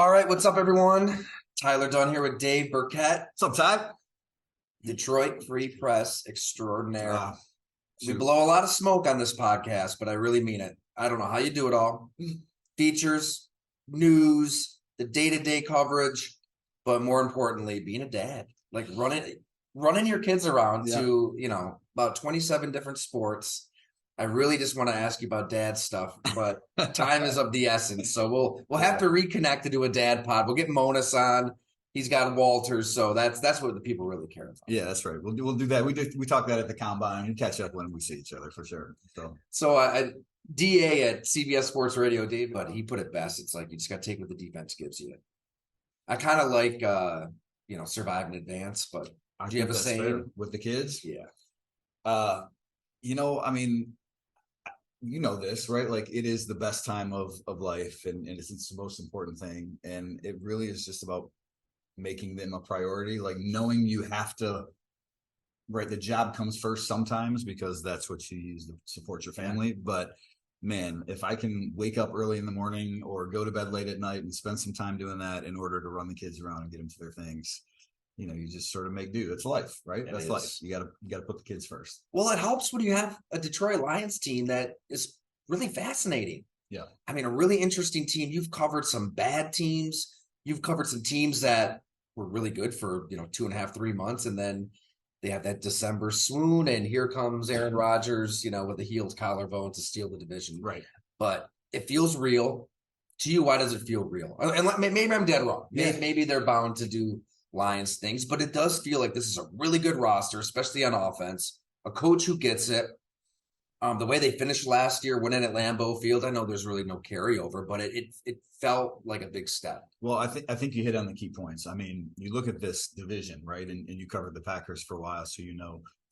All right, what's up, everyone? Tyler Dunn here with Dave Birkett. What's up, Ty? Detroit Free Press extraordinaire. We Shoot. blow a lot of smoke on this podcast, but I really mean it. I don't know how you do it all. Features, news, the day-to-day coverage, but more importantly, being a dad. Like running your kids around to, about 27 different sports. I really just want to ask you about dad stuff, but time is of the essence. So we'll have to reconnect to do a dad pod. We'll get Monas on. He's got Walters, so that's what the people really care about. Yeah, that's right. We'll do that. We talk that at the combine and catch up when we see each other for sure. So I DA at CBS Sports Radio, Dave, but he put it best. It's like you just got to take what the defense gives you. I kind of like survive in advance, but do you have a saying with the kids? Yeah. You know this, right? Like it is the best time of life, and it's the most important thing, and it really is just about making them a priority. Like knowing you have to, right? The job comes first sometimes because that's what you use to support your family. But man, if I can wake up early in the morning or go to bed late at night and spend some time doing that in order to run the kids around and get them to their things, you just sort of make do. It's life, right? That's life. You gotta put the kids first. Well, it helps when you have a Detroit Lions team that is really fascinating. Yeah. I mean, a really interesting team. You've covered some bad teams. You've covered some teams that were really good for, 2.5, 3 months. And then they have that December swoon. And here comes Aaron Rodgers, with the healed collarbone to steal the division. Right. But it feels real. To you, why does it feel real? And maybe I'm dead wrong. Maybe they're bound to do Lions things, but it does feel like this is a really good roster, especially on offense. A coach who gets it. The way they finished last year, winning at Lambeau Field, I know there's really no carryover, but it felt like a big step. Well, I think you hit on the key points. I mean, you look at this division, right? And you covered the Packers for a while, so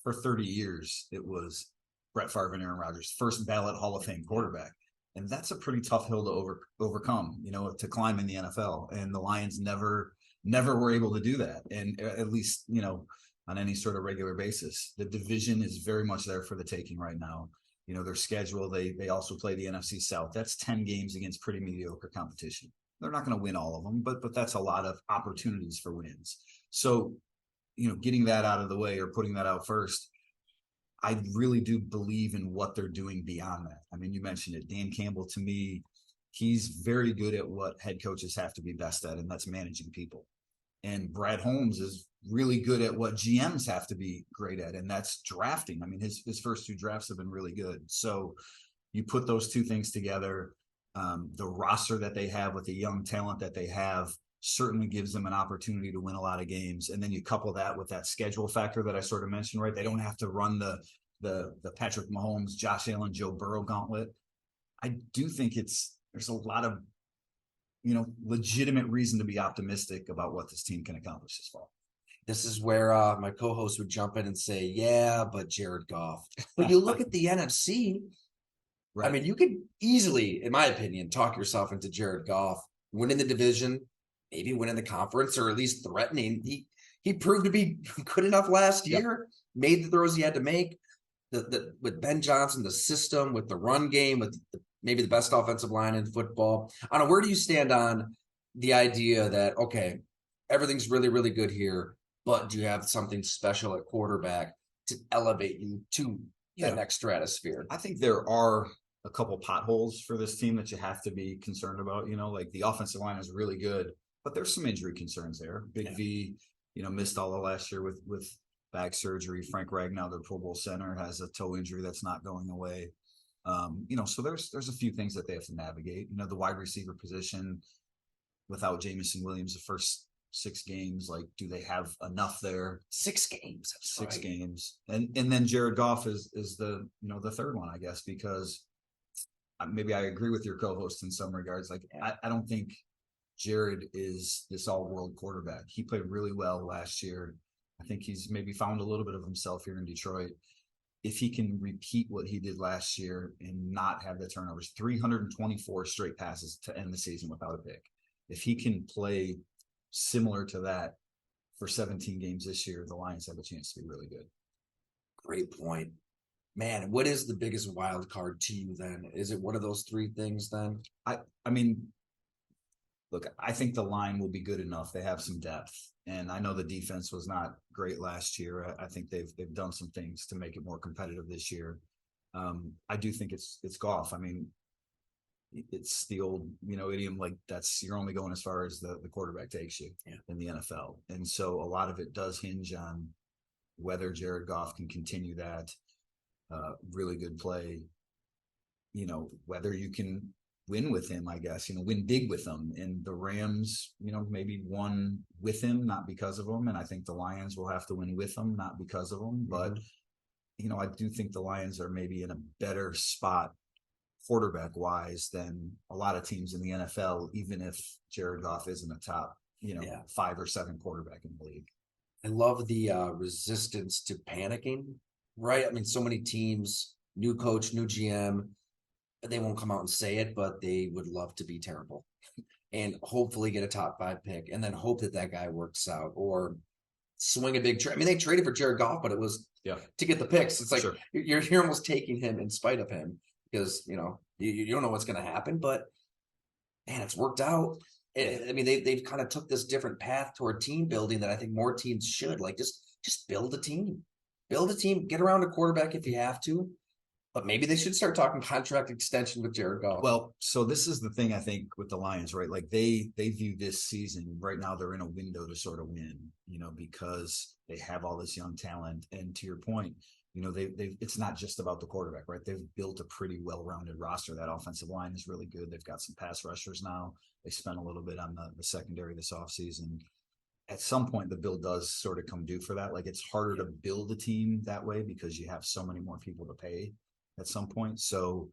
for 30 years it was Brett Favre and Aaron Rodgers, first ballot Hall of Fame quarterback. And that's a pretty tough hill to overcome, to climb in the NFL. And the Lions never were able to do that. And at least, on any sort of regular basis. The division is very much there for the taking right now. Their schedule, they also play the NFC South. That's 10 games against pretty mediocre competition. They're not going to win all of them, but that's a lot of opportunities for wins. So, getting that out of the way or putting that out first, I really do believe in what they're doing beyond that. I mean, you mentioned it. Dan Campbell, to me, he's very good at what head coaches have to be best at, and that's managing people. And Brad Holmes is really good at what GMs have to be great at, and that's drafting. I mean, his first 2 drafts have been really good. So you put those 2 things together, the roster that they have with the young talent that they have certainly gives them an opportunity to win a lot of games. And then you couple that with that schedule factor that I sort of mentioned, right? They don't have to run the Patrick Mahomes, Josh Allen, Joe Burrow gauntlet. I do think there's a lot of legitimate reason to be optimistic about what this team can accomplish this fall. This is where my co-host would jump in and say, yeah, but Jared Goff. But you look at the NFC, right. I mean, you could easily, in my opinion, talk yourself into Jared Goff winning the division, maybe winning the conference, or at least threatening. He proved to be good enough last year, made the throws he had to make. With Ben Johnson, the system, with the run game, with maybe the best offensive line in football. I don't know, where do you stand on the idea that, okay, everything's really, really good here, but do you have something special at quarterback to elevate you to that next stratosphere? I think there are a couple potholes for this team that you have to be concerned about. Like the offensive line is really good, but there's some injury concerns there. Big V, missed all of last year with back surgery. Frank Ragnow, their Pro Bowl center, has a toe injury that's not going away. So there's a few things that they have to navigate. The wide receiver position without Jamison Williams, the first 6 games, like, do they have enough there? 6 games. That's 6 games. And then Jared Goff is the, the third one, I guess, because maybe I agree with your co-host in some regards. Like, I don't think Jared is this all-world quarterback. He played really well last year. I think he's maybe found a little bit of himself here in Detroit. If he can repeat what he did last year and not have the turnovers, 324 straight passes to end the season without a pick. If he can play similar to that for 17 games this year, the Lions have a chance to be really good. Great point. Man, what is the biggest wild card to you then? Is it one of those 3 things then? I mean, look, I think the line will be good enough. They have some depth, and I know the defense was not great last year. I think they've done some things to make it more competitive this year. I do think it's Goff. I mean, it's the old, idiom, like that's, you're only going as far as the quarterback takes you in the NFL. And so a lot of it does hinge on whether Jared Goff can continue that really good play, whether you can win with him, I guess, win big with him. And the Rams, maybe won with him, not because of him. And I think the Lions will have to win with him, not because of him. But, I do think the Lions are maybe in a better spot quarterback wise than a lot of teams in the NFL, even if Jared Goff isn't a top, 5 or 7 quarterback in the league. I love the resistance to panicking, right? I mean, so many teams, new coach, new GM, they won't come out and say it, but they would love to be terrible and hopefully get a top 5 pick and then hope that guy works out or swing a big trade. I mean, they traded for Jared Goff, but it was to get the picks. It's like you're almost taking him in spite of him because, you don't know what's going to happen, but man, it's worked out. I mean, they've kind of took this different path toward team building that I think more teams should. Like, just build a team. Build a team. Get around a quarterback if you have to. But maybe they should start talking contract extension with Jared Goff. Well, so this is the thing I think with the Lions, right? Like they view this season right now, they're in a window to sort of win, because they have all this young talent. And to your point, it's not just about the quarterback, right? They've built a pretty well-rounded roster. That offensive line is really good. They've got some pass rushers now. They spent a little bit on the secondary this offseason. At some point, the bill does sort of come due for that. Like, it's harder to build a team that way because you have so many more people to pay at some point. So,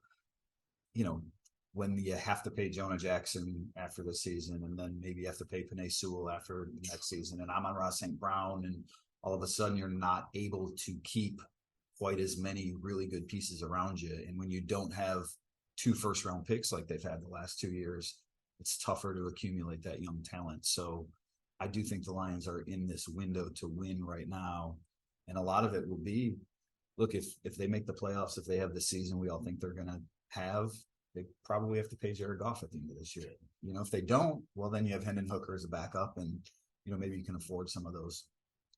when you have to pay Jonah Jackson after the season, and then maybe you have to pay Penei Sewell after the next season, and Amon-Ra St. Brown, and all of a sudden you're not able to keep quite as many really good pieces around you. And when you don't have 2 first-round picks like they've had the last 2 years, it's tougher to accumulate that young talent. So I do think the Lions are in this window to win right now. And a lot of it will be, look, if they make the playoffs, if they have the season we all think they're going to have, they probably have to pay Jared Goff at the end of this year. If they don't, well, then you have Hendon Hooker as a backup, and, maybe you can afford some of those.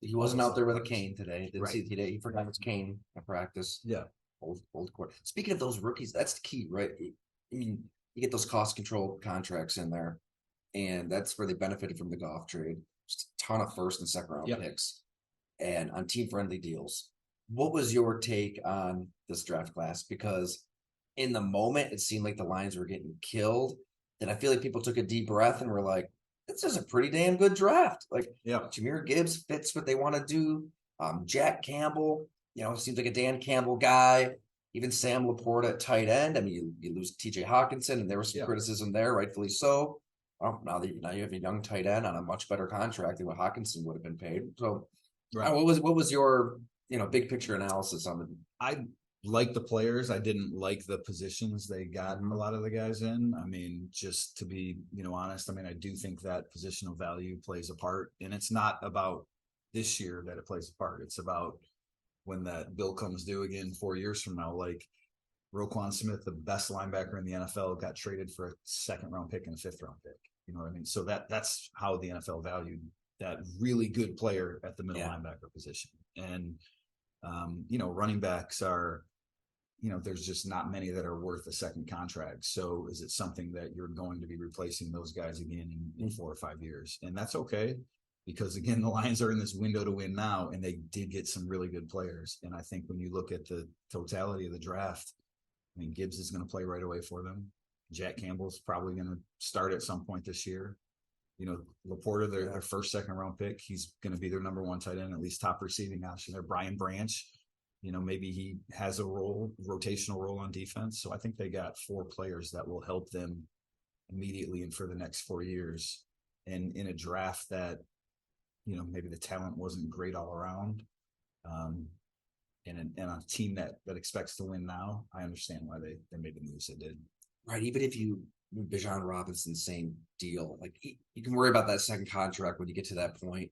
He wasn't out there with a cane today. Didn't Right. see it today. He forgot his cane at practice. Yeah. Old court. Speaking of those rookies, that's the key, right? I mean, you get those cost control contracts in there, and that's where they benefited from the Goff trade. Just a ton of first and second round picks and on team friendly deals. What was your take on this draft class? Because in the moment, it seemed like the Lions were getting killed. And I feel like people took a deep breath and were like, this is a pretty damn good draft. Like, Jahmyr Gibbs fits what they want to do. Jack Campbell, seems like a Dan Campbell guy. Even Sam Laporta at tight end. I mean, you lose TJ Hawkinson, and there was some criticism there, rightfully so. Oh, now you have a young tight end on a much better contract than what Hawkinson would have been paid. So, what was your big picture analysis on the? I like the players. I didn't like the positions they got a lot of the guys in. I mean, just to be honest, I mean, I do think that positional value plays a part, and it's not about this year that it plays a part. It's about when that bill comes due again 4 years from now. Like Roquan Smith, the best linebacker in the NFL, got traded for a 2nd round pick and a 5th round pick. You know what I mean? So that's how the NFL valued that really good player at the middle linebacker position. And running backs are, there's just not many that are worth a second contract. So is it something that you're going to be replacing those guys again in 4 or 5 years? And that's okay, because again, the Lions are in this window to win now, and they did get some really good players. And I think when you look at the totality of the draft, I mean, Gibbs is going to play right away for them. Jack Campbell's probably going to start at some point this year. Laporta, their first, 2nd round pick, he's going to be their number 1 tight end, at least top receiving option there. Brian Branch, maybe he has a rotational role on defense. So I think they got 4 players that will help them immediately and for the next 4 years. And in a draft that, maybe the talent wasn't great all around. And a team that expects to win now, I understand why they made the moves they did. Right. Even if Bijan Robinson, same deal. Like, you can worry about that second contract when you get to that point.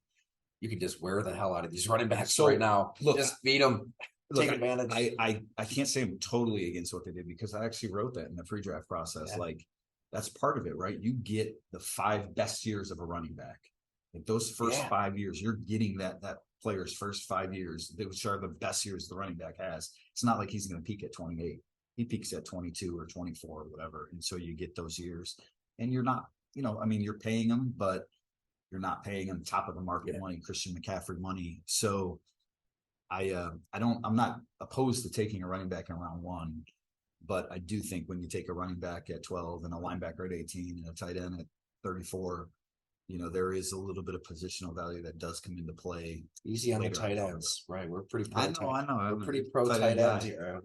You can just wear the hell out of these running backs right now. Look, just feed them. Take advantage. I can't say I'm totally against what they did, because I actually wrote that in the pre-draft process. Like, that's part of it, right? You get the 5 best years of a running back. Like those first 5 years, you're getting that player's first 5 years, which are the best years the running back has. It's not like he's going to peak at 28. He peaks at 22 or 24 or whatever. And so you get those years, and you're not, you're paying him, but you're not paying him top of the market money, Christian McCaffrey money. So I'm not opposed to taking a running back in round 1, but I do think when you take a running back at 12 and a linebacker at 18 and a tight end at 34, there is a little bit of positional value that does come into play. Easy on the tight ends, right? We're pretty pro. I know. We're pretty pro tight ends here.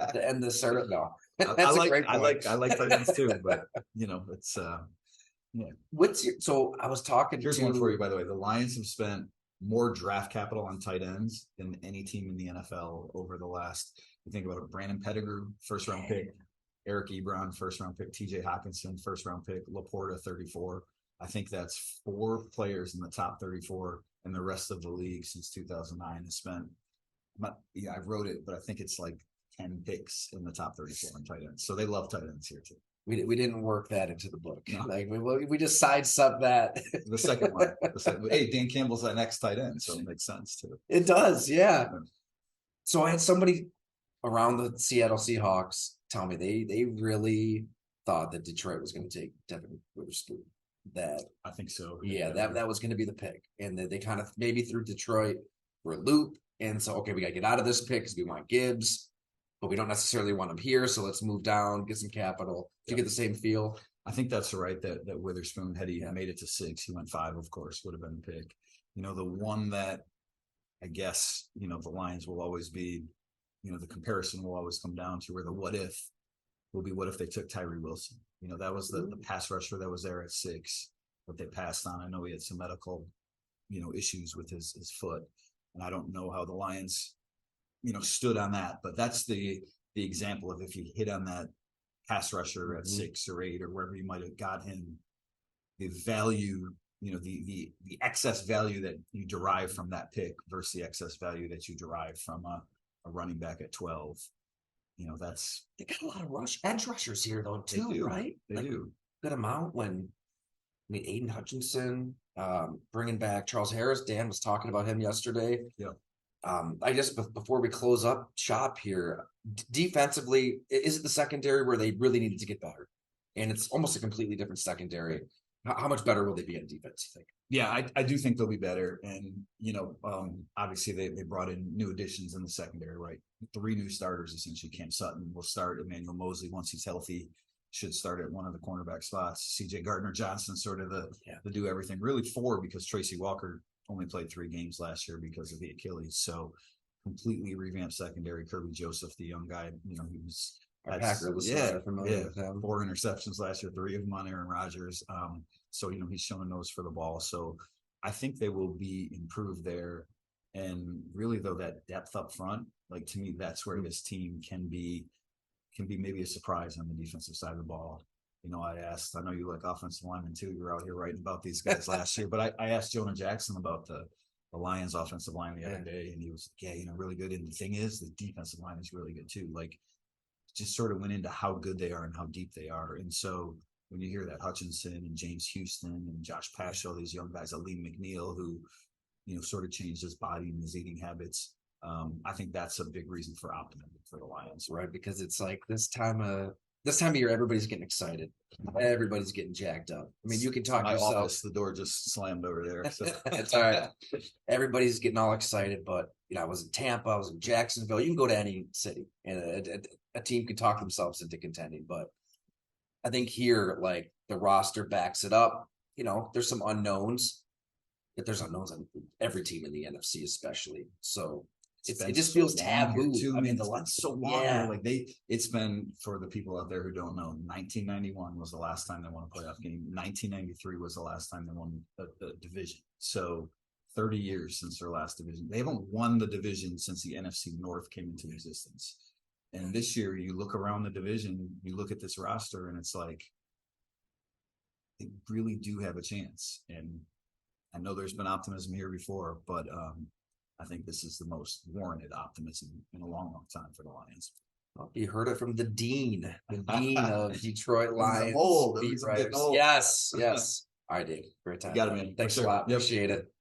At the end of the service, no. I like tight ends too, but it's yeah. So I was talking. Here's one for you, by the way. The Lions have spent more draft capital on tight ends than any team in the NFL over the last. You think about it: Brandon Pettigrew, first round pick; Eric Ebron, first round pick; T.J. Hawkinson, first round pick; Laporta, 34. I think that's 4 players in the top 34, and the rest of the league since 2009 has spent. I wrote it, but I think it's like 10 picks in the top 34 on tight ends. So they love tight ends here too. We didn't work that into the book. No. Like we just sidestepped that. The second one. Hey, Dan Campbell's that next tight end, so it makes sense too. It does, yeah. So I had somebody around the Seattle Seahawks tell me they really thought that Detroit was going to take Devin Witherspoon. That I think so. Yeah, that was going to be the pick, and they kind of maybe threw Detroit for a loop, and so okay, we got to get out of this pick because we want Gibbs. But we don't necessarily want him here, so let's move down, get some capital. Do you get the same feel? I think that's right. That Witherspoon, had he made it to 6, he went 5, of course, would have been the pick. The one that I guess, the Lions will always be, the comparison will always come down to, where the what if will be, what if they took Tyree Wilson? That was the pass rusher that was there at 6, but they passed on. I know he had some medical, issues with his foot, and I don't know how the Lions stood on that, but that's the example of if you hit on that pass rusher at 6 or 8 or wherever you might have got him, the value, the excess value that you derive from that pick versus the excess value that you derive from a running back at 12. That's they got a lot of edge rushers here though too, right? They do good amount. Aiden Hutchinson, bringing back Charles Harris. Dan was talking about him yesterday. Yeah. I guess before we close up shop here, defensively, is it the secondary where they really needed to get better? And it's almost a completely different secondary. How much better will they be on defense, you think? Yeah, I do think they'll be better. And, obviously they brought in new additions in the secondary, right? 3 new starters, essentially. Cam Sutton will start. Emmanuel Mosley, once he's healthy, should start at one of the cornerback spots. C.J. Gardner-Johnson, sort of the do everything. Really 4, because Tracy Walker only played 3 games last year because of the Achilles. So completely revamped secondary. Kirby Joseph, the young guy, he was Packer was familiar with him. 4 interceptions last year, 3 of them on Aaron Rodgers. So he's showing nose for the ball. So I think they will be improved there. And really, though, that depth up front, like, to me, that's where this team can be maybe a surprise on the defensive side of the ball. I know you like offensive linemen too. You were out here writing about these guys last year, but I asked Jonah Jackson about the Lions offensive line the other day, and he was really good. And the thing is, the defensive line is really good too. Like, just sort of went into how good they are and how deep they are. And so when you hear that Hutchinson and James Houston and Josh Paschal, these young guys, Aleem McNeil, who, sort of changed his body and his eating habits, I think that's a big reason for optimism for the Lions. Right, because it's like this time of year, everybody's getting excited. Everybody's getting jacked up. You can talk yourself. Office, the door just slammed over there. So. It's all right. Everybody's getting all excited, but I was in Tampa, I was in Jacksonville. You can go to any city, and a team can talk themselves into contending. But I think here, like, the roster backs it up. There's some unknowns, but there's unknowns on every team in the NFC, especially. So it just feels taboo too. It's so long. Yeah. Like it's been, for the people out there who don't know, 1991 was the last time they won a playoff game. 1993 was the last time they won the division. So 30 years since their last division. They haven't won the division since the NFC North came into existence. And this year, you look around the division, you look at this roster, and it's like, they really do have a chance. And I know there's been optimism here before, but I think this is the most warranted optimism in a long, long time for the Lions. You heard it from the dean of Detroit Lions. old. beat He's getting writers. old. Yes. All right, Dave. Great time. Got it, man. Thanks For a sure. lot. Yep. Appreciate it.